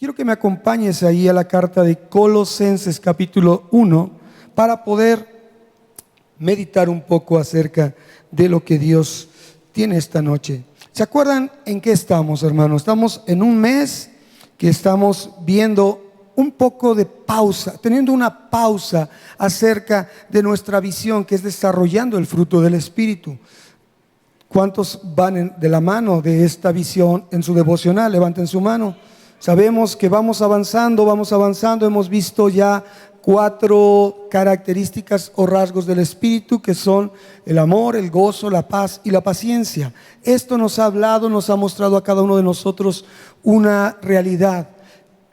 Quiero que me acompañes ahí a la carta de Colosenses capítulo 1 para poder meditar un poco acerca de lo que Dios tiene esta noche. ¿Se acuerdan en qué estamos, hermanos? Estamos en un mes que estamos viendo un poco de pausa, teniendo una pausa acerca de nuestra visión, que es desarrollando el fruto del Espíritu. ¿Cuántos van de la mano de esta visión en su devocional? Levanten su mano. Sabemos que vamos avanzando. Hemos visto ya 4 características o rasgos del Espíritu, que son el amor, el gozo, la paz y la paciencia. Esto nos ha hablado, nos ha mostrado a cada uno de nosotros una realidad.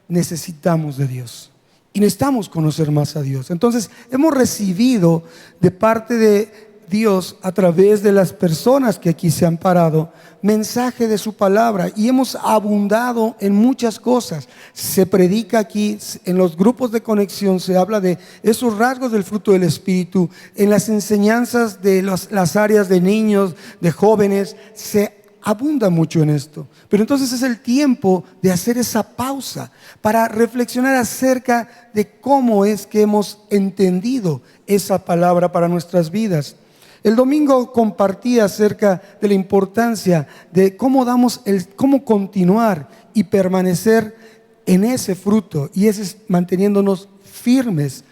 Necesitamos de Dios y necesitamos conocer más a Dios. Entonces hemos recibido de parte de Dios, a través de las personas que aquí se han parado, mensaje de su palabra, y hemos abundado en muchas cosas. Se predica aquí, en los grupos de conexión se habla de esos rasgos del fruto del Espíritu. En las enseñanzas de las áreas de niños, de jóvenes, se abunda mucho en esto. Pero entonces es el tiempo de hacer esa pausa para reflexionar acerca de cómo es que hemos entendido esa palabra para nuestras vidas. El domingo compartí acerca de la importancia de cómo continuar y permanecer en ese fruto, y ese es manteniéndonos firmes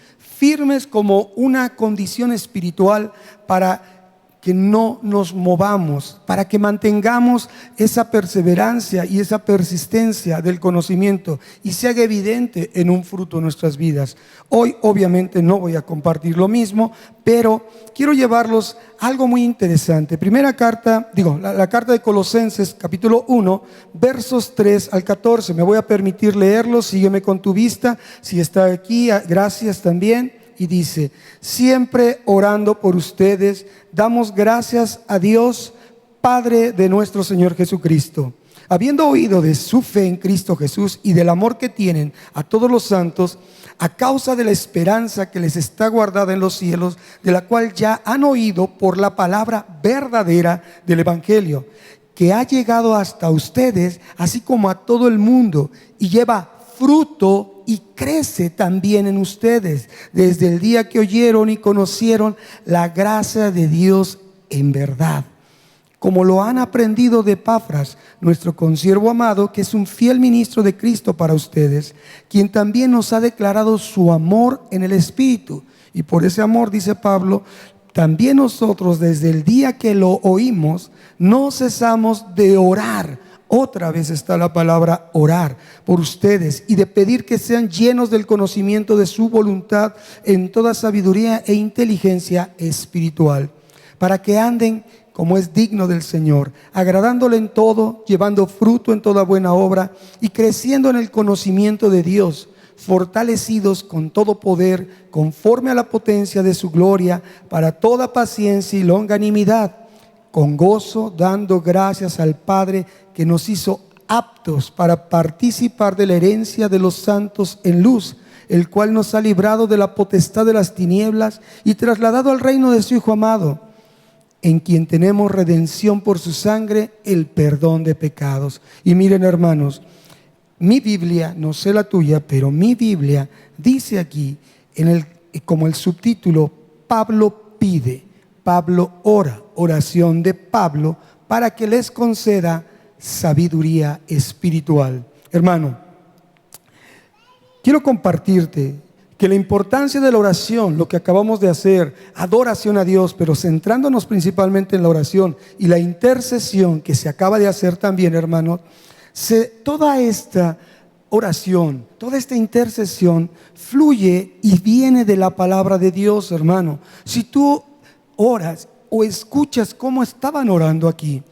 como una condición espiritual para que no nos movamos, para que mantengamos esa perseverancia y esa persistencia del conocimiento y se haga evidente en un fruto en nuestras vidas. Hoy obviamente no voy a compartir lo mismo, pero quiero llevarlos a algo muy interesante. La carta de Colosenses capítulo 1, versos 3 al 14. Me voy a permitir leerlo, sígueme con tu vista. Si está aquí, gracias también. Y dice: siempre orando por ustedes, damos gracias a Dios, Padre de nuestro Señor Jesucristo, habiendo oído de su fe en Cristo Jesús y del amor que tienen a todos los santos, a causa de la esperanza que les está guardada en los cielos, de la cual ya han oído por la palabra verdadera del Evangelio, que ha llegado hasta ustedes, así como a todo el mundo, y lleva fruto y crece también en ustedes, desde el día que oyeron y conocieron la gracia de Dios en verdad, como lo han aprendido de Epafras, nuestro consiervo amado, que es un fiel ministro de Cristo para ustedes, quien también nos ha declarado su amor en el Espíritu. Y por ese amor, dice Pablo, también nosotros desde el día que lo oímos no cesamos de orar. Otra vez está la palabra orar por ustedes, y de pedir que sean llenos del conocimiento de su voluntad en toda sabiduría e inteligencia espiritual, para que anden como es digno del Señor, agradándole en todo, llevando fruto en toda buena obra y creciendo en el conocimiento de Dios, fortalecidos con todo poder conforme a la potencia de su gloria, para toda paciencia y longanimidad, con gozo, dando gracias al Padre que nos hizo aptos para participar de la herencia de los santos en luz, el cual nos ha librado de la potestad de las tinieblas y trasladado al reino de su Hijo amado, en quien tenemos redención por su sangre, el perdón de pecados. Y miren, hermanos, mi Biblia, no sé la tuya, pero mi Biblia dice aquí, como el subtítulo, Pablo pide, Pablo ora, oración de Pablo para que les conceda sabiduría espiritual. Hermano, quiero compartirte que la importancia de la oración, lo que acabamos de hacer, adoración a Dios, pero centrándonos principalmente en la oración y la intercesión que se acaba de hacer también, hermano, toda esta oración, toda esta intercesión fluye y viene de la palabra de Dios, hermano. Si tú oras o escuchas cómo estaban orando aquí,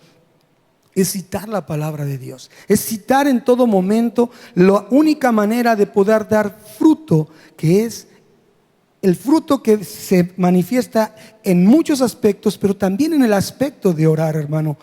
es citar la palabra de Dios, es citar en todo momento la única manera de poder dar fruto, que es el fruto que se manifiesta en muchos aspectos, pero también en el aspecto de orar, hermano.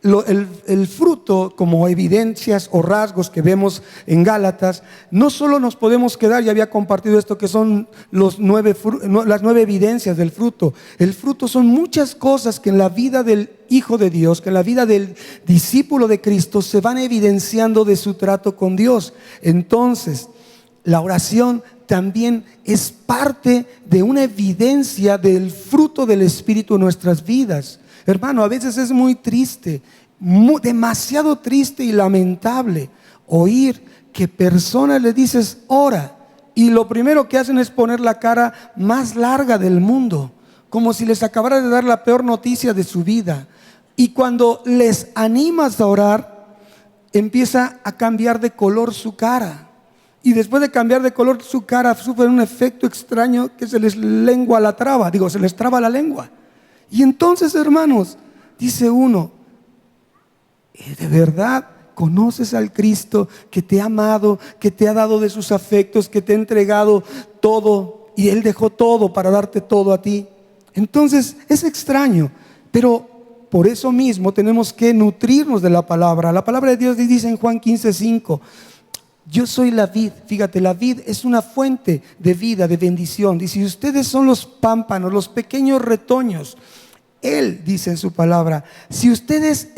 el fruto, como evidencias o rasgos que vemos en Gálatas, no solo nos podemos quedar, ya había compartido esto, que son las 9 evidencias del fruto. El fruto son muchas cosas que en la vida del Hijo de Dios, que en la vida del discípulo de Cristo se van evidenciando de su trato con Dios. Entonces, la oración también es parte de una evidencia del fruto del Espíritu en nuestras vidas. Hermano, a veces es muy triste, demasiado triste y lamentable oír que personas le dices ora y lo primero que hacen es poner la cara más larga del mundo, como si les acabara de dar la peor noticia de su vida. Y cuando les animas a orar, empieza a cambiar de color su cara. Y después de cambiar de color su cara, sufren un efecto extraño que se les lengua la traba, se les traba la lengua. Y entonces, hermanos, dice uno, ¿de verdad conoces al Cristo que te ha amado, que te ha dado de sus afectos, que te ha entregado todo y Él dejó todo para darte todo a ti? Entonces es extraño, pero por eso mismo tenemos que nutrirnos de la palabra. La palabra de Dios dice en Juan 15:5, yo soy la vid. Fíjate, la vid es una fuente de vida, de bendición. Dice, ustedes son los pámpanos, los pequeños retoños. Él dice en su palabra, si ustedes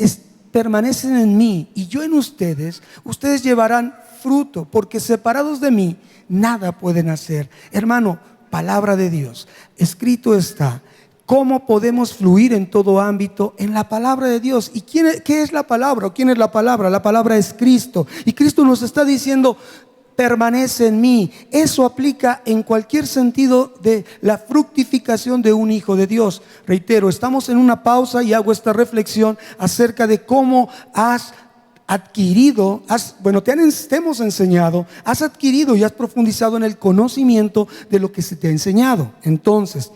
permanecen en mí y yo en ustedes, ustedes llevarán fruto, porque separados de mí nada pueden hacer. Hermano, palabra de Dios, escrito está. ¿Cómo podemos fluir en todo ámbito? En la palabra de Dios. ¿Y qué es la palabra? ¿O quién es la palabra? La palabra es Cristo. Y Cristo nos está diciendo, permanece en mí. Eso aplica en cualquier sentido de la fructificación de un hijo de Dios. Reitero, estamos en una pausa y hago esta reflexión acerca de cómo has adquirido, te hemos enseñado, has adquirido y has profundizado en el conocimiento de lo que se te ha enseñado. Entonces,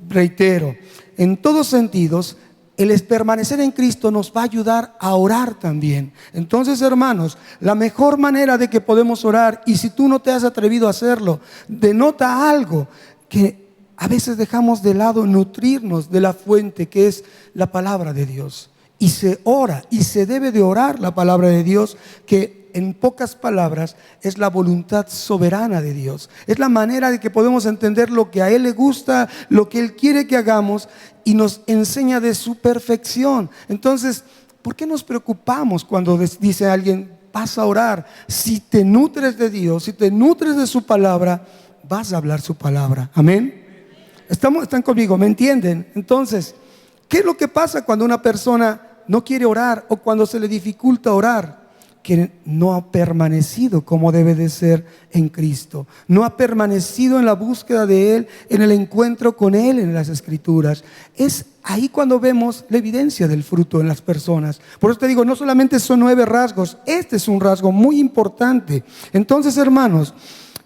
reitero, en todos sentidos, el permanecer en Cristo nos va a ayudar a orar también. Entonces, hermanos, la mejor manera de que podemos orar, y si tú no te has atrevido a hacerlo, denota algo que a veces dejamos de lado, nutrirnos de la fuente que es la palabra de Dios. Y se ora, y se debe de orar la palabra de Dios, que en pocas palabras es la voluntad soberana de Dios. Es la manera de que podemos entender lo que a Él le gusta, lo que Él quiere que hagamos, y nos enseña de su perfección. Entonces, ¿por qué nos preocupamos cuando dice alguien, vas a orar? Si te nutres de Dios, si te nutres de su palabra, vas a hablar su palabra. Amén. ¿Están conmigo? ¿Me entienden? Entonces, ¿qué es lo que pasa cuando una persona no quiere orar o cuando se le dificulta orar? Que no ha permanecido como debe de ser en Cristo. No ha permanecido en la búsqueda de Él, en el encuentro con Él en las Escrituras. Es ahí cuando vemos la evidencia del fruto en las personas. Por eso te digo, no solamente son 9 rasgos, este es un rasgo muy importante. Entonces, hermanos,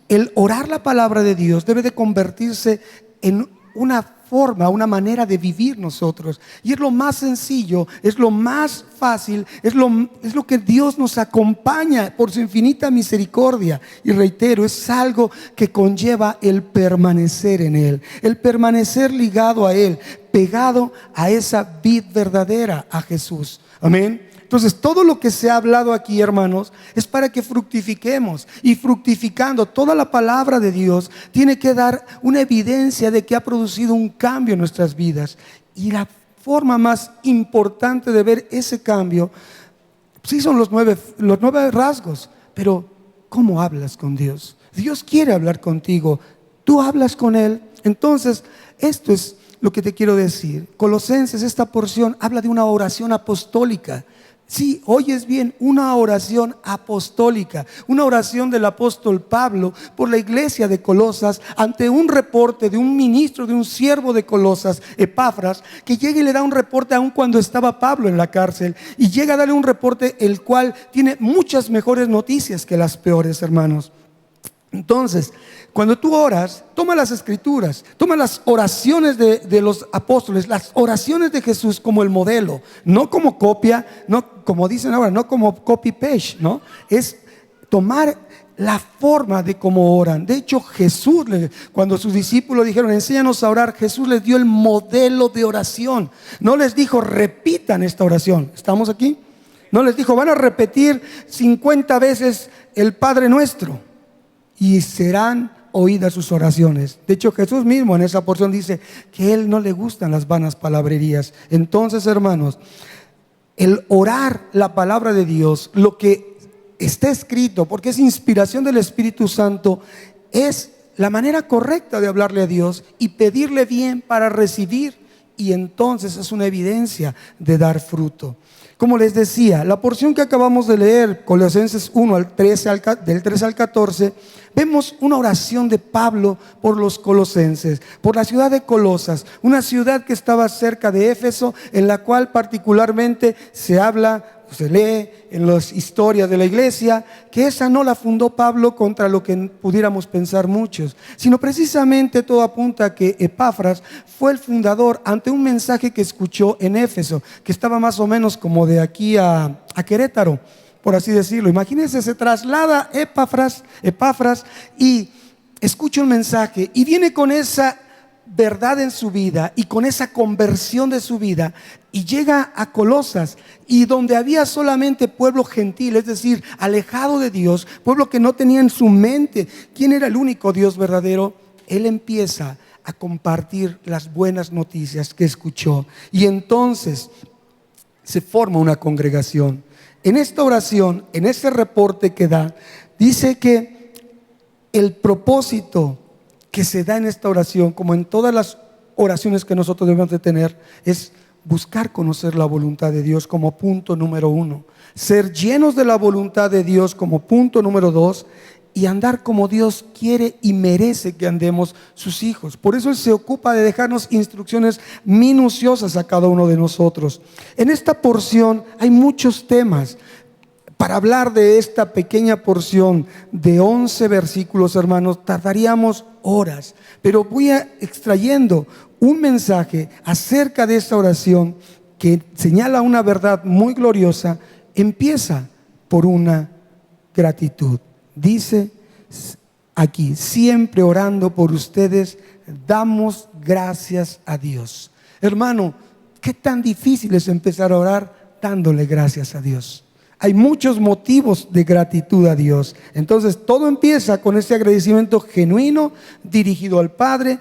el orar la palabra de Dios debe de convertirse en una forma, una manera de vivir nosotros. Y es lo más sencillo, es lo más fácil, es lo que Dios nos acompaña por su infinita misericordia. Y reitero, es algo que conlleva el permanecer en Él, el permanecer ligado a Él, pegado a esa vid verdadera, a Jesús. Amén. Entonces, todo lo que se ha hablado aquí, hermanos, es para que fructifiquemos. Y fructificando, toda la palabra de Dios tiene que dar una evidencia de que ha producido un cambio en nuestras vidas. Y la forma más importante de ver ese cambio, sí son los 9 rasgos, pero ¿cómo hablas con Dios? Dios quiere hablar contigo, tú hablas con Él. Entonces, esto es lo que te quiero decir. Colosenses, esta porción habla de una oración apostólica. Sí, oyes bien, una oración apostólica, una oración del apóstol Pablo por la iglesia de Colosas ante un reporte de un ministro, de un siervo de Colosas, Epafras, que llega y le da un reporte aún cuando estaba Pablo en la cárcel, y llega a darle un reporte el cual tiene muchas mejores noticias que las peores, hermanos. Entonces, cuando tú oras, toma las escrituras, toma las oraciones de los apóstoles, las oraciones de Jesús como el modelo, no como copia, no como dicen ahora, no como copy paste, ¿no? tomar la forma de cómo oran. De hecho, Jesús, cuando sus discípulos dijeron, enséñanos a orar, Jesús les dio el modelo de oración. No les dijo, repitan esta oración. ¿Estamos aquí? No les dijo, van a repetir 50 veces el Padre Nuestro y serán oídas sus oraciones. De hecho, Jesús mismo en esa porción dice que a Él no le gustan las vanas palabrerías. Entonces, hermanos, el orar la palabra de Dios, lo que está escrito, porque es inspiración del Espíritu Santo, es la manera correcta de hablarle a Dios y pedirle bien para recibir, y entonces es una evidencia de dar fruto. Como les decía, la porción que acabamos de leer, Colosenses 1 del 13 al 14, vemos una oración de Pablo por los colosenses, por la ciudad de Colosas, una ciudad que estaba cerca de Éfeso, en la cual particularmente se lee en las historias de la iglesia, que esa no la fundó Pablo contra lo que pudiéramos pensar muchos, sino precisamente todo apunta a que Epafras fue el fundador ante un mensaje que escuchó en Éfeso, que estaba más o menos como de aquí a Querétaro, por así decirlo. Imagínense, se traslada Epafras y escucha un mensaje y viene con esa verdad en su vida y con esa conversión de su vida, y llega a Colosas, y donde había solamente pueblo gentil, es decir, alejado de Dios, pueblo que no tenía en su mente quién era el único Dios verdadero. Él empieza a compartir las buenas noticias que escuchó, y entonces se forma una congregación. En esta oración, en ese reporte que da, dice que el propósito que se da en esta oración, como en todas las oraciones que nosotros debemos de tener, es buscar conocer la voluntad de Dios como punto número 1, ser llenos de la voluntad de Dios como punto número 2, y andar como Dios quiere y merece que andemos sus hijos. Por eso Él se ocupa de dejarnos instrucciones minuciosas a cada uno de nosotros. En esta porción hay muchos temas. Para hablar de esta pequeña porción de 11 versículos, hermanos, tardaríamos horas, pero voy extrayendo un mensaje acerca de esta oración que señala una verdad muy gloriosa. Empieza por una gratitud. Dice aquí, siempre orando por ustedes, damos gracias a Dios. Hermano, ¿qué tan difícil es empezar a orar dándole gracias a Dios? Hay muchos motivos de gratitud a Dios. Entonces todo empieza con ese agradecimiento genuino dirigido al Padre,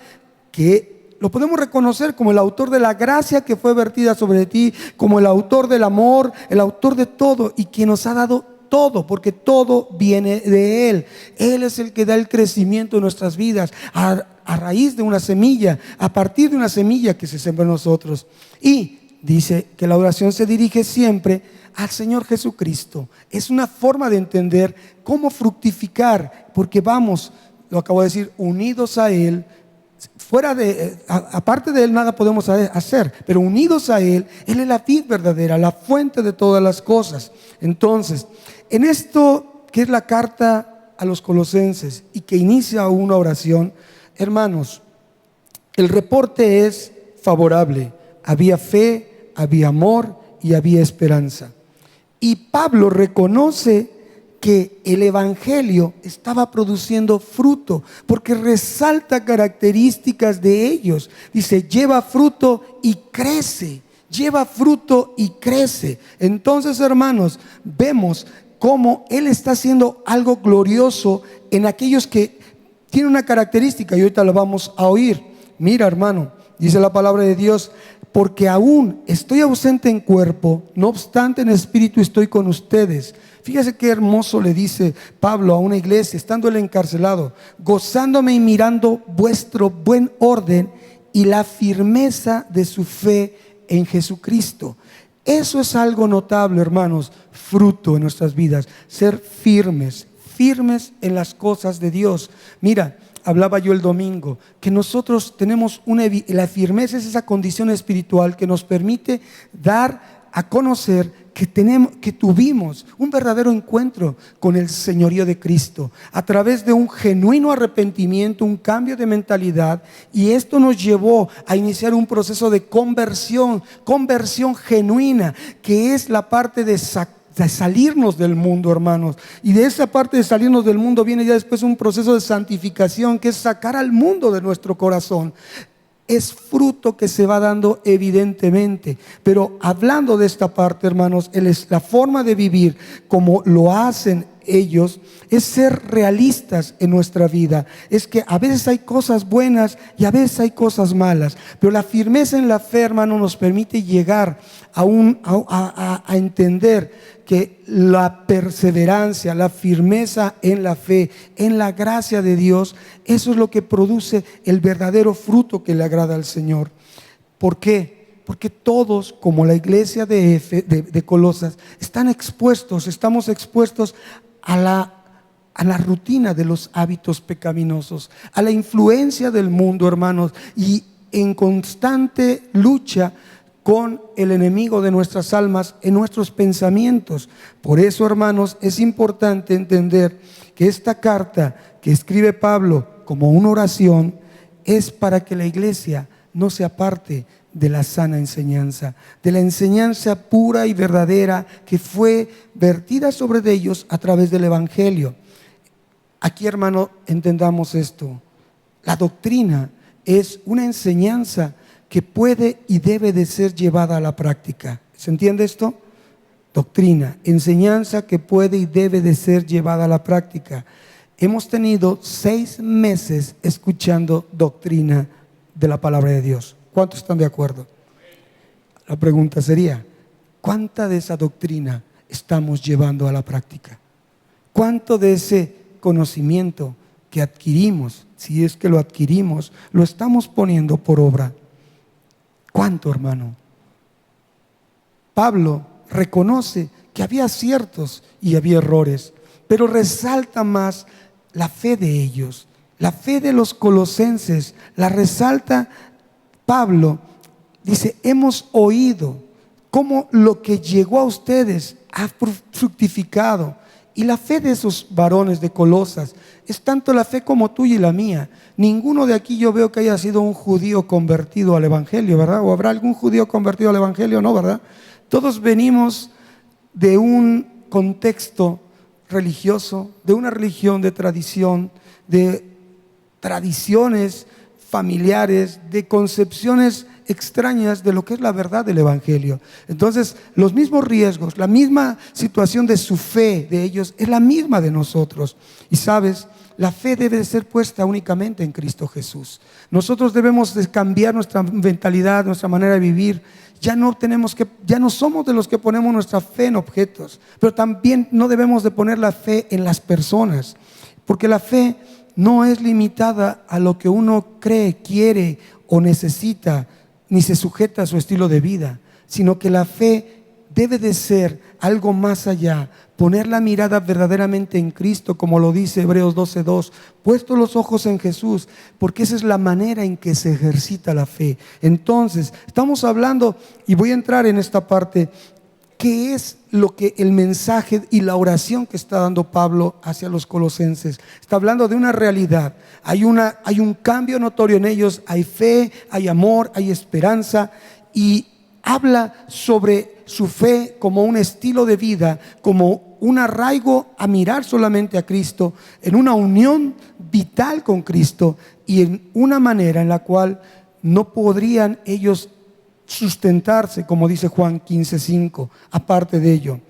que lo podemos reconocer como el autor de la gracia que fue vertida sobre ti, como el autor del amor, el autor de todo, y quien nos ha dado todo, porque todo viene de Él. Él es el que da el crecimiento en nuestras vidas a raíz de una semilla, a partir de una semilla que se siembra en nosotros. Y dice que la oración se dirige siempre al Señor Jesucristo. Es una forma de entender cómo fructificar, porque vamos, lo acabo de decir, unidos a Él. Aparte de Él nada podemos hacer, pero unidos a Él, Él es la vid verdadera, la fuente de todas las cosas. Entonces, en esto que es la carta a los colosenses y que inicia una oración, hermanos, el reporte es favorable. Había fe, había amor y había esperanza. Y Pablo reconoce que el evangelio estaba produciendo fruto, porque resalta características de ellos. Dice, lleva fruto y crece, lleva fruto y crece. Entonces, hermanos, vemos cómo Él está haciendo algo glorioso en aquellos que tienen una característica, y ahorita la vamos a oír. Mira, hermano, dice la palabra de Dios, porque aún estoy ausente en cuerpo, no obstante en espíritu estoy con ustedes. Fíjese qué hermoso le dice Pablo a una iglesia, estando él encarcelado, gozándome y mirando vuestro buen orden y la firmeza de su fe en Jesucristo. Eso es algo notable, hermanos, fruto en nuestras vidas, ser firmes en las cosas de Dios. Mira, hablaba yo el domingo que nosotros tenemos la firmeza es esa condición espiritual que nos permite dar a conocer que tuvimos un verdadero encuentro con el señorío de Cristo a través de un genuino arrepentimiento, un cambio de mentalidad, y esto nos llevó a iniciar un proceso de conversión genuina, que es la parte de de salirnos del mundo, hermanos. Y de esa parte de salirnos del mundo viene ya después un proceso de santificación, que es sacar al mundo de nuestro corazón. Es fruto que se va dando evidentemente, pero hablando de esta parte, hermanos, la forma de vivir como lo hacen ellos es ser realistas en nuestra vida. Es que a veces hay cosas buenas y a veces hay cosas malas, pero la firmeza en la fe, hermano, nos permite llegar a entender que la perseverancia, la firmeza en la fe, en la gracia de Dios, eso es lo que produce el verdadero fruto que le agrada al Señor. ¿Por qué? Porque todos, como la iglesia de Colosas, estamos expuestos a la rutina de los hábitos pecaminosos, a la influencia del mundo, hermanos, y en constante lucha con el enemigo de nuestras almas en nuestros pensamientos. Por eso, hermanos, es importante entender que esta carta que escribe Pablo como una oración es para que la iglesia no se aparte de la sana enseñanza, de la enseñanza pura y verdadera que fue vertida sobre ellos a través del Evangelio. Aquí, hermano, entendamos esto. La doctrina es una enseñanza que puede y debe de ser llevada a la práctica. ¿Se entiende esto? Doctrina, enseñanza que puede y debe de ser llevada a la práctica. Hemos tenido 6 meses escuchando doctrina de la palabra de Dios. ¿Cuántos están de acuerdo? La pregunta sería, ¿cuánta de esa doctrina estamos llevando a la práctica? ¿Cuánto de ese conocimiento que adquirimos, si es que lo adquirimos, lo estamos poniendo por obra? ¿Cuánto, hermano? Pablo reconoce que había aciertos y había errores, pero resalta más la fe de ellos, la fe de los colosenses, la resalta Pablo. Dice, hemos oído cómo lo que llegó a ustedes ha fructificado. Y la fe de esos varones de Colosas es tanto la fe como tuya y la mía. Ninguno de aquí yo veo que haya sido un judío convertido al Evangelio, ¿verdad? ¿O habrá algún judío convertido al Evangelio? No, ¿verdad? Todos venimos de un contexto religioso, de una religión de tradición, de tradiciones familiares, de concepciones extrañas de lo que es la verdad del Evangelio. Entonces, los mismos riesgos, la misma situación de su fe de ellos es la misma de nosotros. Y sabes, la fe debe de ser puesta únicamente en Cristo Jesús. Nosotros debemos de cambiar nuestra mentalidad, nuestra manera de vivir. Ya no somos de los que ponemos nuestra fe en objetos, pero también no debemos de poner la fe en las personas, porque la fe no es limitada a lo que uno cree, quiere o necesita, ni se sujeta a su estilo de vida, sino que la fe debe de ser algo más allá, poner la mirada verdaderamente en Cristo, como lo dice Hebreos 12:2, puesto los ojos en Jesús, porque esa es la manera en que se ejercita la fe. Entonces, estamos hablando, y voy a entrar en esta parte, ¿qué es lo que el mensaje y la oración que está dando Pablo hacia los colosenses? Está hablando de una realidad. Hay un cambio notorio en ellos. Hay fe, hay amor, hay esperanza. Y habla sobre su fe como un estilo de vida, como un arraigo a mirar solamente a Cristo, en una unión vital con Cristo y en una manera en la cual no podrían ellos sustentarse, como dice Juan 15:5. Aparte de ello,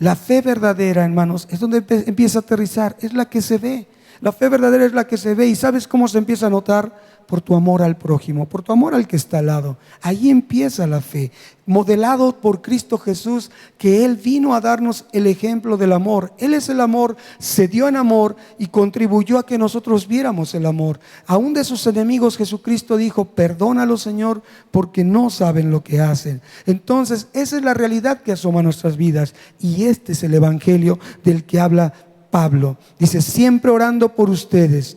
la fe verdadera, hermanos, es donde empieza a aterrizar, es la que se ve. La fe verdadera es la que se ve. ¿Y sabes cómo se empieza a notar? Por tu amor al prójimo, por tu amor al que está al lado. Ahí empieza la fe, modelado por Cristo Jesús, que Él vino a darnos el ejemplo del amor. Él es el amor, se dio en amor y contribuyó a que nosotros viéramos el amor. Aún de sus enemigos Jesucristo dijo, perdónalo, Señor, porque no saben lo que hacen. Entonces, esa es la realidad que asoma a nuestras vidas, y este es el evangelio del que habla Pablo. Dice, siempre orando por ustedes.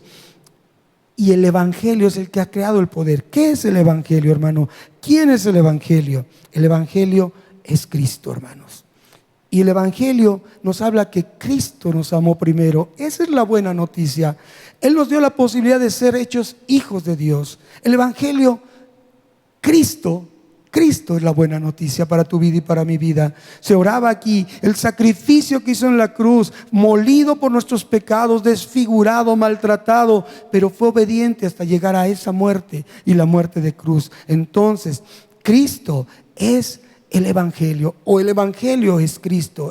Y el evangelio es el que ha creado el poder. ¿Qué es el evangelio, hermano? ¿Quién es el evangelio? El evangelio es Cristo, hermanos. Y el evangelio nos habla que Cristo nos amó primero. Esa es la buena noticia. Él nos dio la posibilidad de ser hechos hijos de Dios. El evangelio, Cristo Cristo es la buena noticia para tu vida y para mi vida. Se oraba aquí, el sacrificio que hizo en la cruz, molido por nuestros pecados, desfigurado, maltratado, pero fue obediente hasta llegar a esa muerte y la muerte de cruz. Entonces, Cristo es el Evangelio, o el Evangelio es Cristo.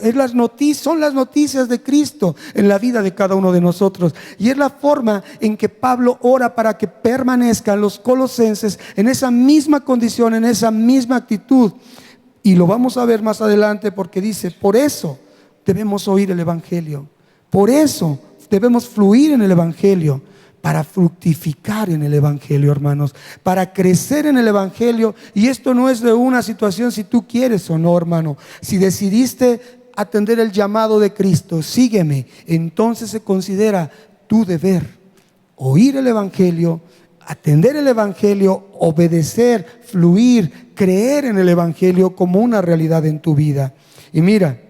Son las noticias de Cristo en la vida de cada uno de nosotros. Y es la forma en que Pablo ora para que permanezcan los colosenses en esa misma condición, en esa misma actitud. Y lo vamos a ver más adelante, porque dice: por eso debemos oír el Evangelio, por eso debemos fluir en el Evangelio, para fructificar en el Evangelio, hermanos, para crecer en el Evangelio. Y esto no es de una situación si tú quieres o no, hermano. Si decidiste atender el llamado de Cristo, sígueme, entonces se considera tu deber oír el Evangelio, atender el Evangelio, obedecer, fluir, creer en el Evangelio como una realidad en tu vida. Y mira,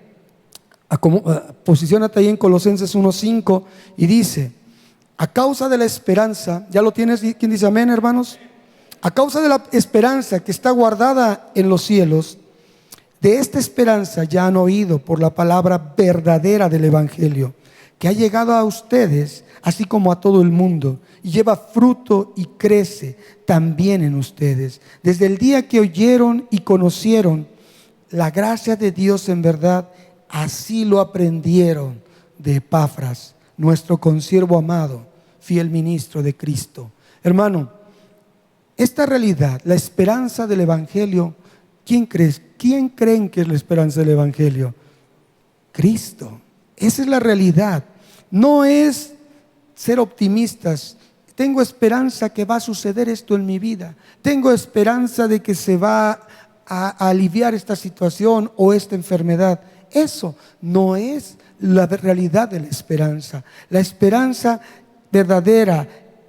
posiciónate ahí en Colosenses 1:5 y dice: a causa de la esperanza, ¿ya lo tienes? ¿Quién dice amén, hermanos? A causa de la esperanza que está guardada en los cielos, de esta esperanza ya han oído por la palabra verdadera del Evangelio, que ha llegado a ustedes, así como a todo el mundo, y lleva fruto y crece también en ustedes. Desde el día que oyeron y conocieron la gracia de Dios en verdad, así lo aprendieron de Epafras, nuestro consiervo amado, fiel ministro de Cristo. Hermano, esta realidad, la esperanza del Evangelio, ¿quién creen que es la esperanza del Evangelio? Cristo. Esa es la realidad. No es ser optimistas. Tengo esperanza que va a suceder esto en mi vida. Tengo esperanza de que se va a aliviar esta situación o esta enfermedad. Eso no es la realidad de la esperanza. La esperanza verdadera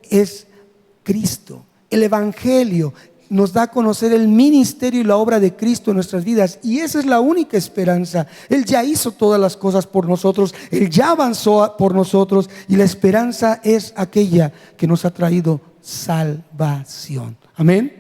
es Cristo. El Evangelio nos da a conocer el ministerio y la obra de Cristo en nuestras vidas, y esa es la única esperanza. Él ya hizo todas las cosas por nosotros, Él ya avanzó por nosotros, y la esperanza es aquella que nos ha traído salvación. Amén.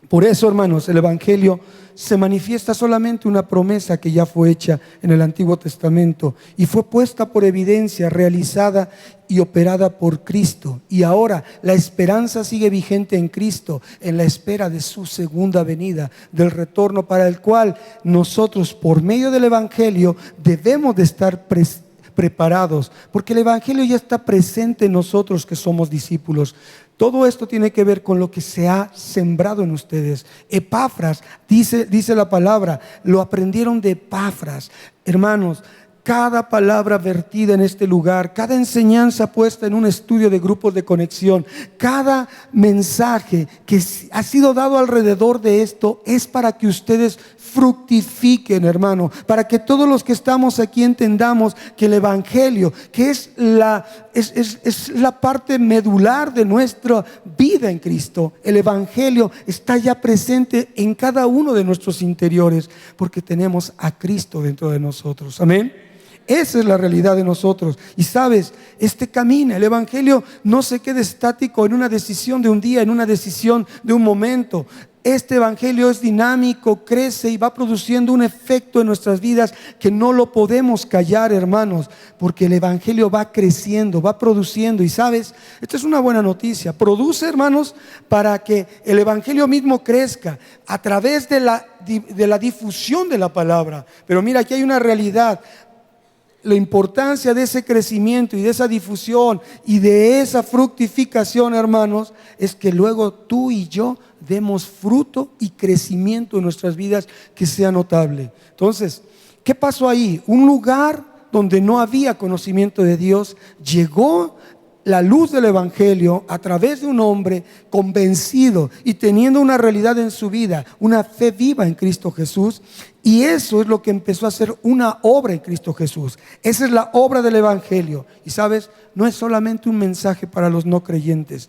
Por eso, hermanos, el Evangelio se manifiesta solamente una promesa que ya fue hecha en el Antiguo Testamento y fue puesta por evidencia, realizada y operada por Cristo. Y ahora la esperanza sigue vigente en Cristo, en la espera de su segunda venida, del retorno, para el cual nosotros, por medio del Evangelio, debemos de estar preparados, porque el Evangelio ya está presente en nosotros que somos discípulos. Todo esto tiene que ver con lo que se ha sembrado en ustedes. Epafras, dice la palabra, lo aprendieron de Epafras. Hermanos, cada palabra vertida en este lugar, cada enseñanza puesta en un estudio de grupos de conexión, cada mensaje que ha sido dado alrededor de esto es para que ustedes fructifiquen, hermano, para que todos los que estamos aquí entendamos que el Evangelio, que es la parte medular de nuestra vida en Cristo, el Evangelio está ya presente en cada uno de nuestros interiores, porque tenemos a Cristo dentro de nosotros. Amén. Esa es la realidad de nosotros. Y sabes, camina. El Evangelio no se queda estático en una decisión de un día, en una decisión de un momento. Este Evangelio es dinámico, crece y va produciendo un efecto en nuestras vidas que no lo podemos callar, hermanos, porque el Evangelio va creciendo, va produciendo. Y sabes, esta es una buena noticia. Produce, hermanos, para que el Evangelio mismo crezca a través de la difusión de la palabra. Pero mira, aquí hay una realidad. La importancia de ese crecimiento y de esa difusión y de esa fructificación, hermanos, es que luego tú y yo demos fruto y crecimiento en nuestras vidas que sea notable. Entonces, ¿qué pasó ahí? Un lugar donde no había conocimiento de Dios, llegó la luz del Evangelio a través de un hombre convencido y teniendo una realidad en su vida, una fe viva en Cristo Jesús. Y eso es lo que empezó a ser una obra en Cristo Jesús. Esa es la obra del Evangelio. Y sabes, no es solamente un mensaje para los no creyentes.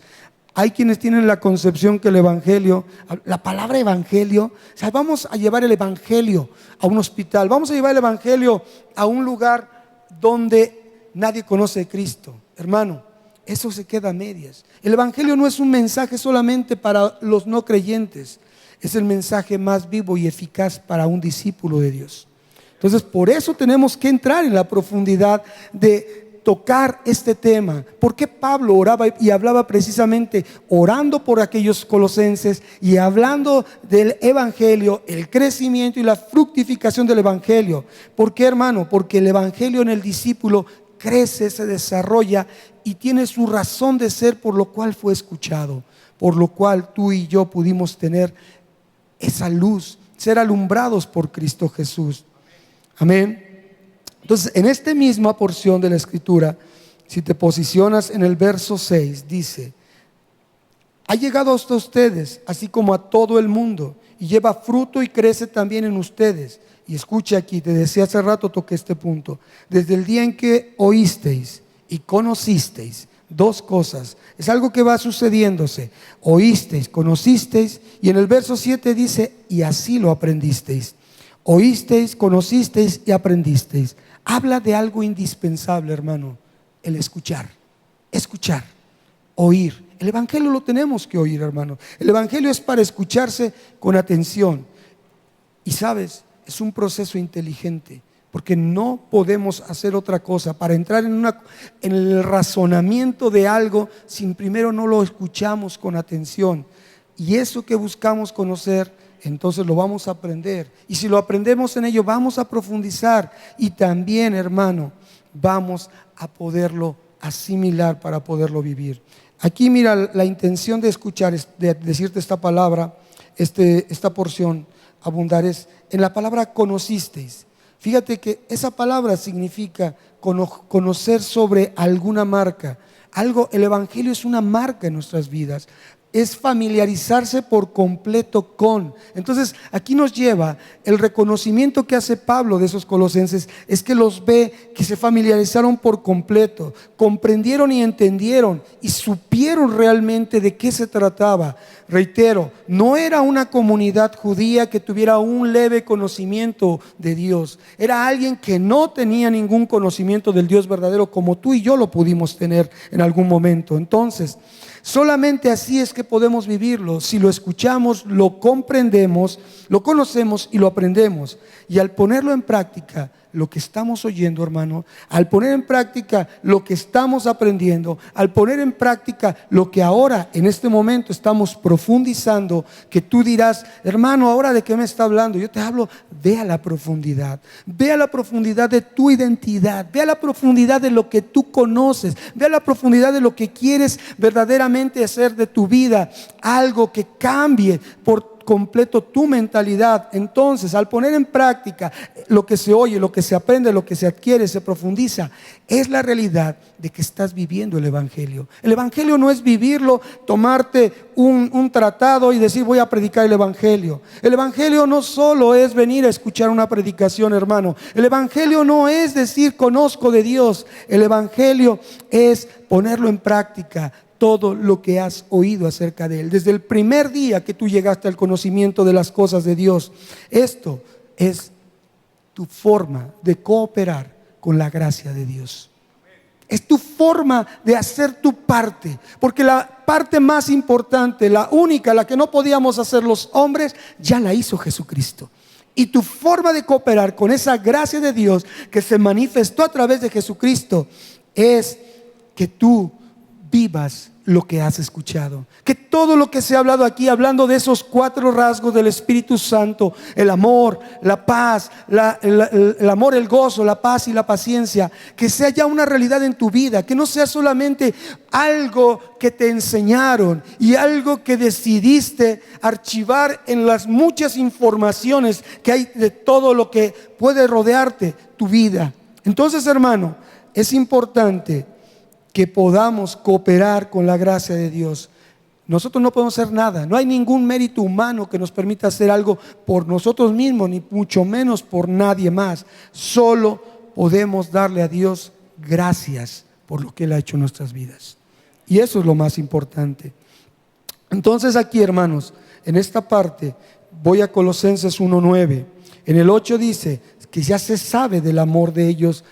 Hay quienes tienen la concepción que el Evangelio, la palabra Evangelio, o sea, vamos a llevar el Evangelio a un hospital, vamos a llevar el Evangelio a un lugar donde nadie conoce a Cristo. Hermano, eso se queda a medias. El Evangelio no es un mensaje solamente para los no creyentes. Es el mensaje más vivo y eficaz para un discípulo de Dios. Entonces, por eso tenemos que entrar en la profundidad de tocar este tema. ¿Por qué Pablo oraba y hablaba precisamente orando por aquellos colosenses y hablando del evangelio, el crecimiento y la fructificación del evangelio? ¿Por qué, hermano? Porque el evangelio en el discípulo crece, se desarrolla y tiene su razón de ser, por lo cual fue escuchado, por lo cual tú y yo pudimos tener esa luz, ser alumbrados por Cristo Jesús. Amén. Entonces, en esta misma porción de la Escritura, si te posicionas en el verso 6, dice: ha llegado hasta ustedes, así como a todo el mundo, y lleva fruto y crece también en ustedes. Y escucha aquí, te decía hace rato, toqué este punto. Desde el día en que oísteis y conocisteis. Dos cosas, es algo que va sucediéndose. Oísteis, conocisteis, y en el verso 7 dice: y así lo aprendisteis. Oísteis, conocisteis y aprendisteis. Habla de algo indispensable, hermano: el escuchar, oír. El evangelio lo tenemos que oír, hermano. El evangelio es para escucharse con atención. Y sabes, es un proceso inteligente, porque no podemos hacer otra cosa para entrar en el razonamiento de algo sin primero no lo escuchamos con atención. Y eso que buscamos conocer, entonces lo vamos a aprender. Y si lo aprendemos en ello, vamos a profundizar. Y también, hermano, vamos a poderlo asimilar para poderlo vivir. Aquí mira, la intención de escuchar, de decirte esta palabra, esta porción, abundar es en la palabra conocisteis. Fíjate que esa palabra significa conocer sobre alguna marca. El evangelio es una marca en nuestras vidas. Es familiarizarse por completo con. Entonces aquí nos lleva el reconocimiento que hace Pablo de esos colosenses. Es que los ve que se familiarizaron por completo, comprendieron y entendieron y supieron realmente de qué se trataba. Reitero, no era una comunidad judía que tuviera un leve conocimiento de Dios. Era alguien que no tenía ningún conocimiento del Dios verdadero, como tú y yo lo pudimos tener en algún momento. Entonces, solamente así es que podemos vivirlo. Si lo escuchamos, lo comprendemos, lo conocemos y lo aprendemos. Y al ponerlo en práctica, lo que estamos oyendo, hermano, al poner en práctica lo que estamos aprendiendo, al poner en práctica lo que ahora, en este momento, estamos profundizando, que tú dirás: hermano, ¿ahora de qué me está hablando? Yo te hablo, ve a la profundidad de tu identidad, ve a la profundidad de lo que tú conoces, ve a la profundidad de lo que quieres verdaderamente hacer de tu vida, algo que cambie por completo tu mentalidad. Entonces, al poner en práctica lo que se oye, lo que se aprende, lo que se adquiere, se profundiza, es la realidad de que estás viviendo el evangelio. El evangelio no es vivirlo, tomarte un tratado y decir: voy a predicar el evangelio. El evangelio no solo es venir a escuchar una predicación, hermano. El evangelio no es decir: conozco de Dios. El evangelio es ponerlo en práctica, todo lo que has oído acerca de Él, desde el primer día que tú llegaste al conocimiento de las cosas de Dios. Esto es tu forma de cooperar con la gracia de Dios. Es tu forma de hacer tu parte, porque la parte más importante, la única, la que no podíamos hacer los hombres, ya la hizo Jesucristo. Y tu forma de cooperar con esa gracia de Dios que se manifestó a través de Jesucristo es que tú vivas lo que has escuchado, que todo lo que se ha hablado aquí, hablando de esos 4 rasgos del Espíritu Santo: el amor, la paz, el amor, el gozo, la paz y la paciencia, que sea ya una realidad en tu vida, que no sea solamente algo que te enseñaron y algo que decidiste archivar en las muchas informaciones que hay de todo lo que puede rodearte tu vida. Entonces, hermano, es importante que podamos cooperar con la gracia de Dios. Nosotros no podemos hacer nada, no hay ningún mérito humano que nos permita hacer algo por nosotros mismos, ni mucho menos por nadie más. Solo podemos darle a Dios gracias por lo que Él ha hecho en nuestras vidas. Y eso es lo más importante. Entonces aquí, hermanos, en esta parte voy a Colosenses 1:9. En el 8 dice que ya se sabe del amor de ellos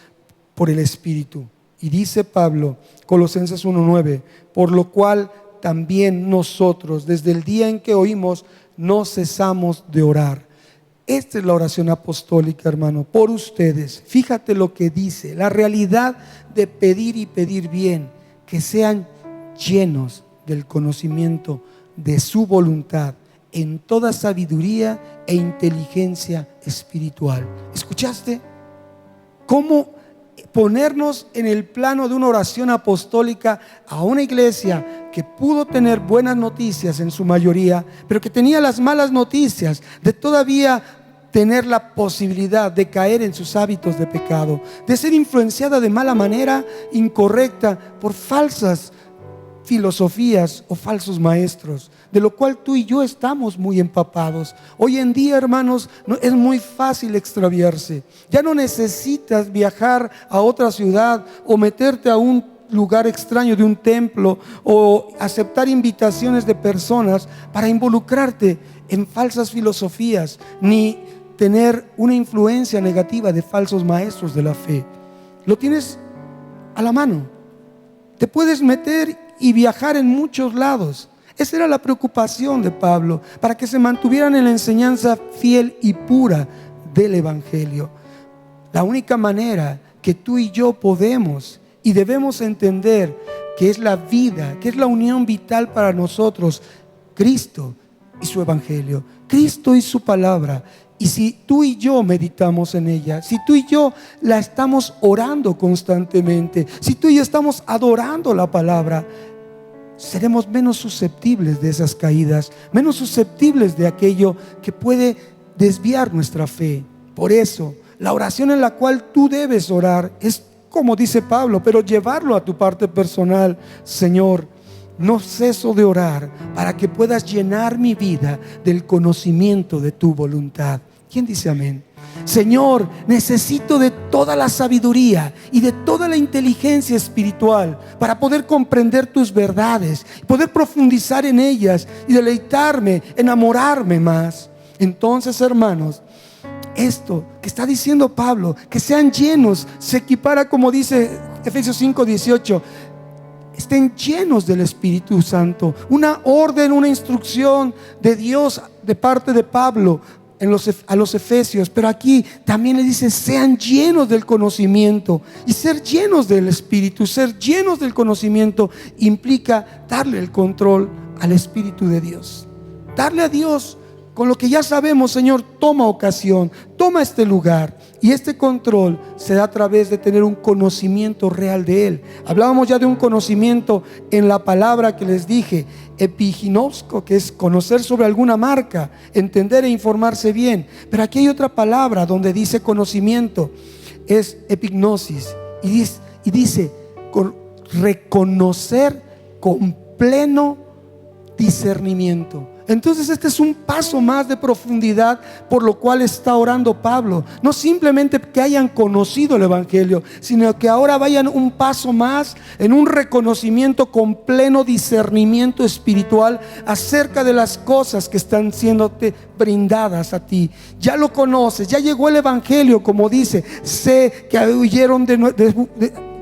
por el Espíritu. Y dice Pablo, Colosenses 1:9: por lo cual también nosotros, desde el día en que oímos no cesamos de orar. Esta es la oración apostólica, hermano, por ustedes. Fíjate lo que dice, la realidad de pedir y pedir bien, que sean llenos del conocimiento de su voluntad en toda sabiduría e inteligencia espiritual. ¿Escuchaste? ¿Cómo ponernos en el plano de una oración apostólica a una iglesia que pudo tener buenas noticias en su mayoría, pero que tenía las malas noticias de todavía tener la posibilidad de caer en sus hábitos de pecado, de ser influenciada de mala manera, incorrecta, por falsas filosofías o falsos maestros, de lo cual tú y yo estamos muy empapados? Hoy en día, hermanos, es muy fácil extraviarse. Ya no necesitas viajar a otra ciudad o meterte a un lugar extraño de un templo o aceptar invitaciones de personas para involucrarte en falsas filosofías, ni tener una influencia negativa de falsos maestros de la fe. Lo tienes a la mano. Te puedes meter y viajar en muchos lados. Esa era la preocupación de Pablo, para que se mantuvieran en la enseñanza fiel y pura del Evangelio. La única manera que tú y yo podemos y debemos entender que es la vida, que es la unión vital para nosotros, Cristo y su Evangelio, Cristo y su palabra. Y si tú y yo meditamos en ella, si tú y yo la estamos orando constantemente, si tú y yo estamos adorando la palabra, seremos menos susceptibles de esas caídas, menos susceptibles de aquello que puede desviar nuestra fe. Por eso, la oración en la cual tú debes orar es como dice Pablo, pero llevarlo a tu parte personal. Señor, no ceso de orar para que puedas llenar mi vida del conocimiento de tu voluntad. ¿Quién dice amén? Señor, necesito de toda la sabiduría y de toda la inteligencia espiritual para poder comprender tus verdades, poder profundizar en ellas y deleitarme, enamorarme más. Entonces, hermanos, esto que está diciendo Pablo, que sean llenos, se equipara, como dice Efesios 5:18, estén llenos del Espíritu Santo. Una orden, una instrucción de Dios de parte de Pablo a los efesios, pero aquí también le dice: sean llenos del conocimiento. Y ser llenos del Espíritu, ser llenos del conocimiento, implica darle el control al Espíritu de Dios, darle a Dios con lo que ya sabemos. Señor, toma ocasión, toma este lugar. Y este control se da a través de tener un conocimiento real de Él. Hablábamos ya de un conocimiento en la palabra que les dije, epiginosco, que es conocer sobre alguna marca, entender e informarse bien. Pero aquí hay otra palabra donde dice conocimiento, es epignosis. Y dice reconocer con pleno discernimiento. Entonces este es un paso más de profundidad por lo cual está orando Pablo. No simplemente que hayan conocido el Evangelio, sino que ahora vayan un paso más en un reconocimiento con pleno discernimiento espiritual acerca de las cosas que están siéndote brindadas a ti. Ya lo conoces, ya llegó el Evangelio, como dice: sé que huyeron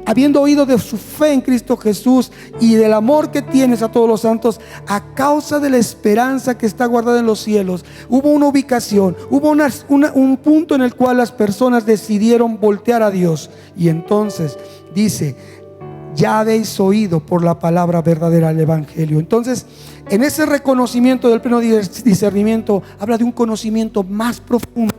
habiendo oído de su fe en Cristo Jesús y del amor que tienes a todos los santos, a causa de la esperanza que está guardada en los cielos. Hubo una ubicación, hubo un punto en el cual las personas decidieron voltear a Dios. Y entonces dice: ya habéis oído por la palabra verdadera del Evangelio. Entonces, en ese reconocimiento del pleno discernimiento, habla de un conocimiento más profundo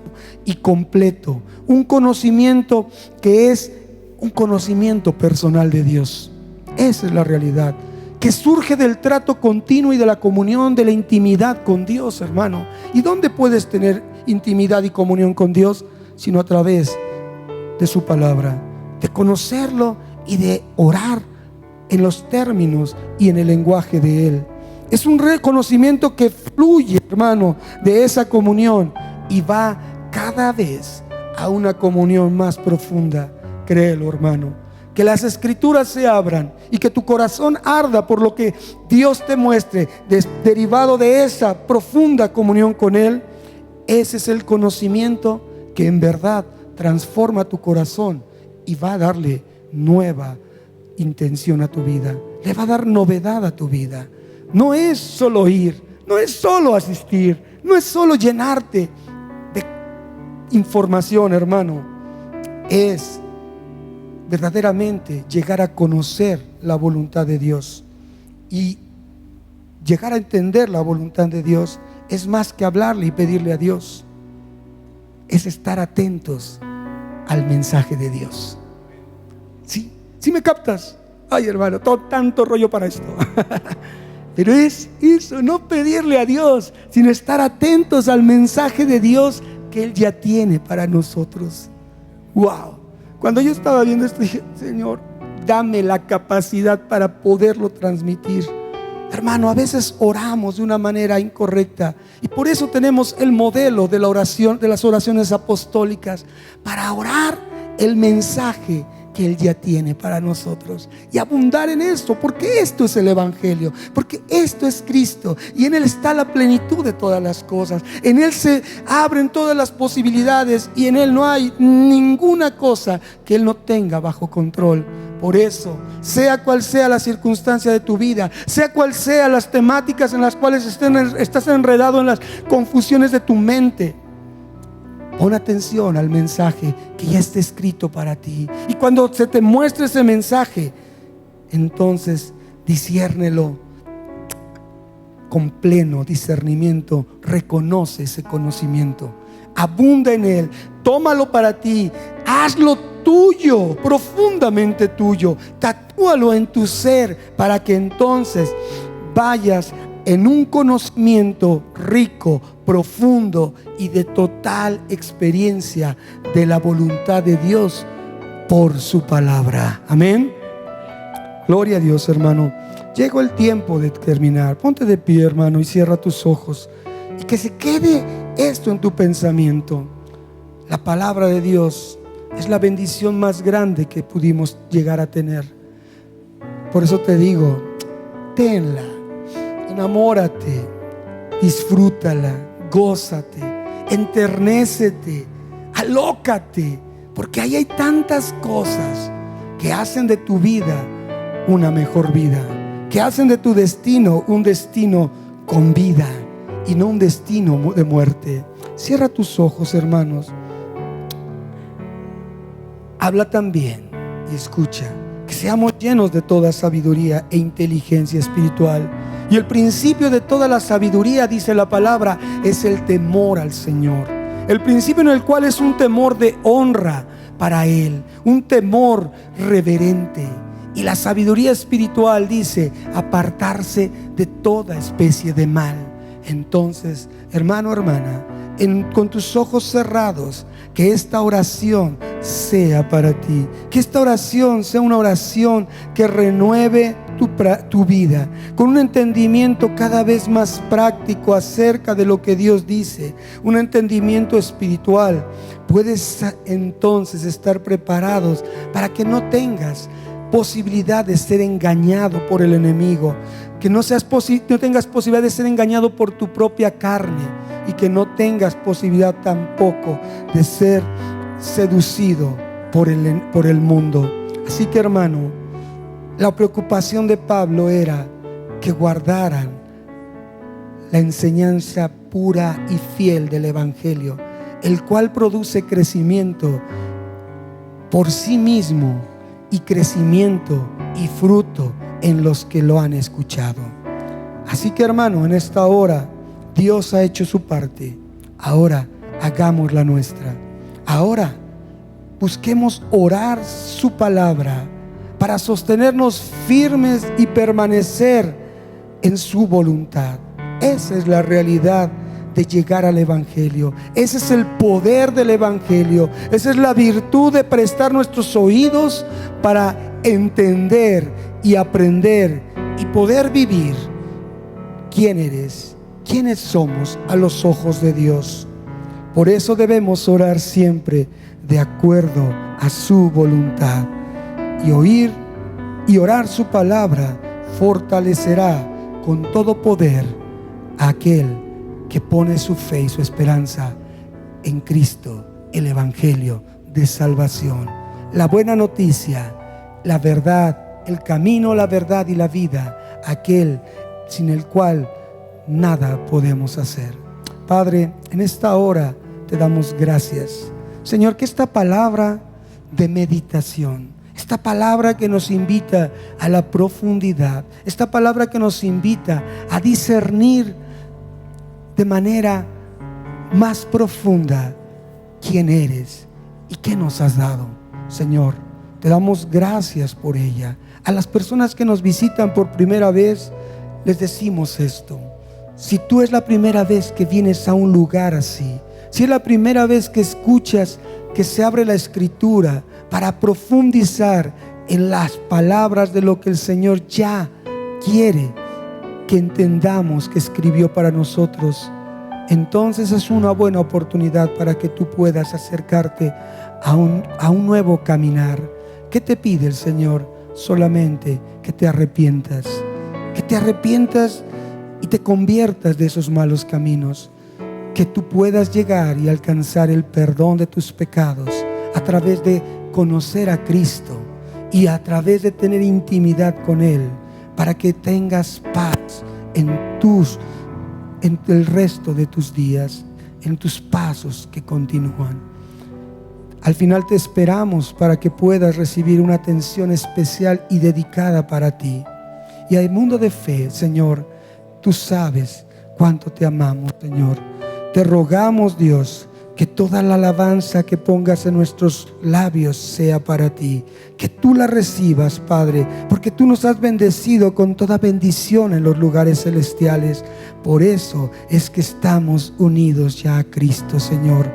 y completo, un conocimiento que es un conocimiento personal de Dios. Esa es la realidad, que surge del trato continuo y de la comunión, de la intimidad con Dios, hermano. ¿Y dónde puedes tener intimidad y comunión con Dios? Sino a través de su palabra, de conocerlo y de orar en los términos y en el lenguaje de Él. Es un reconocimiento que fluye, hermano, de esa comunión y va cada vez a una comunión más profunda. Créelo, hermano, que las escrituras se abran y que tu corazón arda por lo que Dios te muestre, derivado de esa profunda comunión con Él. Ese es el conocimiento que en verdad transforma tu corazón y va a darle nueva intención a tu vida, le va a dar novedad a tu vida. No es solo oír, no es solo asistir, no es solo llenarte de información, hermano. Es verdaderamente llegar a conocer la voluntad de Dios. Y llegar a entender la voluntad de Dios es más que hablarle y pedirle a Dios. Es estar atentos al mensaje de Dios. ¿Sí? ¿Sí me captas? Ay, hermano, tanto rollo para esto. Pero es eso, no pedirle a Dios, sino estar atentos al mensaje de Dios que Él ya tiene para nosotros. Wow. Cuando yo estaba viendo esto, dije: Señor, dame la capacidad para poderlo transmitir. Hermano, a veces oramos de una manera incorrecta, y por eso tenemos el modelo de la oración, de las oraciones apostólicas, para orar el mensaje que Él ya tiene para nosotros y abundar en esto, porque esto es el Evangelio, porque esto es Cristo, y en Él está la plenitud de todas las cosas. En Él se abren todas las posibilidades, y en Él no hay ninguna cosa que Él no tenga bajo control. Por eso, sea cual sea la circunstancia de tu vida, sea cual sea las temáticas en las cuales estás enredado en las confusiones de tu mente, pon atención al mensaje que ya está escrito para ti. Y cuando se te muestre ese mensaje, entonces disciérnelo con pleno discernimiento. Reconoce ese conocimiento, abunda en él, tómalo para ti, hazlo tuyo, profundamente tuyo, tatúalo en tu ser, para que entonces vayas en un conocimiento rico, profundo y de total experiencia de la voluntad de Dios por su palabra. Amén. Gloria a Dios, hermano. Llegó el tiempo de terminar. Ponte de pie, hermano, y cierra tus ojos, y que se quede esto en tu pensamiento. La palabra de Dios es la bendición más grande que pudimos llegar a tener. Por eso te digo, tenla, enamórate, disfrútala, gózate, enternécete, alócate, porque ahí hay tantas cosas que hacen de tu vida una mejor vida, que hacen de tu destino un destino con vida y no un destino de muerte. Cierra tus ojos, hermanos. Habla también y escucha, que seamos llenos de toda sabiduría e inteligencia espiritual. Y el principio de toda la sabiduría, dice la palabra, es el temor al Señor. El principio en el cual es un temor de honra para Él, un temor reverente. Y la sabiduría espiritual dice apartarse de toda especie de mal. Entonces, hermano, hermana, con tus ojos cerrados, que esta oración sea para ti, que esta oración sea una oración que renueve tu vida, con un entendimiento cada vez más práctico acerca de lo que Dios dice, un entendimiento espiritual. Puedes entonces estar preparados para que no tengas posibilidad de ser engañado por el enemigo, que no tengas posibilidad de ser engañado por tu propia carne, y que no tengas posibilidad tampoco de ser seducido por el mundo. Así que, hermano, la preocupación de Pablo era que guardaran la enseñanza pura y fiel del Evangelio, el cual produce crecimiento por sí mismo y crecimiento y fruto en los que lo han escuchado. Así que, hermano, en esta hora Dios ha hecho su parte. Ahora hagamos la nuestra. Ahora busquemos orar su palabra para sostenernos firmes y permanecer en su voluntad. Esa es la realidad de llegar al Evangelio. Ese es el poder del Evangelio. Esa es la virtud de prestar nuestros oídos para entender y aprender y poder vivir quién eres, quiénes somos a los ojos de Dios. Por eso debemos orar siempre de acuerdo a su voluntad, y oír y orar su palabra fortalecerá con todo poder a aquel que pone su fe y su esperanza en Cristo, el Evangelio de salvación, la buena noticia, la verdad, el camino, la verdad y la vida, aquel sin el cual nada podemos hacer. Padre, en esta hora te damos gracias, Señor, que esta palabra de meditación, esta palabra que nos invita a la profundidad, esta palabra que nos invita a discernir de manera más profunda quién eres y qué nos has dado. Señor, te damos gracias por ella. A las personas que nos visitan por primera vez, les decimos esto: si tú es la primera vez que vienes a un lugar así, si es la primera vez que escuchas que se abre la Escritura para profundizar en las palabras de lo que el Señor ya quiere que entendamos que escribió para nosotros, entonces es una buena oportunidad para que tú puedas acercarte a un nuevo caminar. ¿Qué te pide el Señor? Solamente que te arrepientas y te conviertas de esos malos caminos, que tú puedas llegar y alcanzar el perdón de tus pecados a través de conocer a Cristo y a través de tener intimidad con Él, para que tengas paz en el resto de tus días, en tus pasos que continúan. Al final te esperamos para que puedas recibir una atención especial y dedicada para ti. Y al mundo de fe, Señor, tú sabes cuánto te amamos, Señor. Te rogamos, Dios, que toda la alabanza que pongas en nuestros labios sea para ti, que tú la recibas, Padre, porque tú nos has bendecido con toda bendición en los lugares celestiales. Por eso es que estamos unidos ya a Cristo, Señor.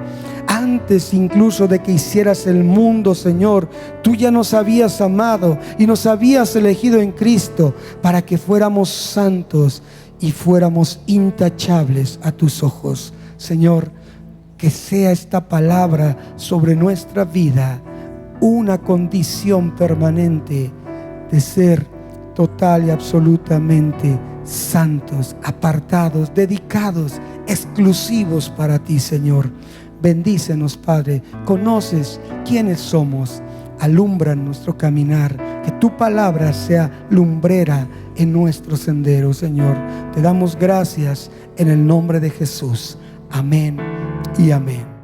Antes incluso de que hicieras el mundo, Señor, tú ya nos habías amado y nos habías elegido en Cristo para que fuéramos santos y fuéramos intachables a tus ojos. Señor, que sea esta palabra sobre nuestra vida una condición permanente de ser total y absolutamente santos, apartados, dedicados, exclusivos para ti, Señor. Bendícenos, Padre. Conoces quiénes somos. Alumbra nuestro caminar. Que tu palabra sea lumbrera en nuestro sendero, Señor. Te damos gracias en el nombre de Jesús. Amén y amén.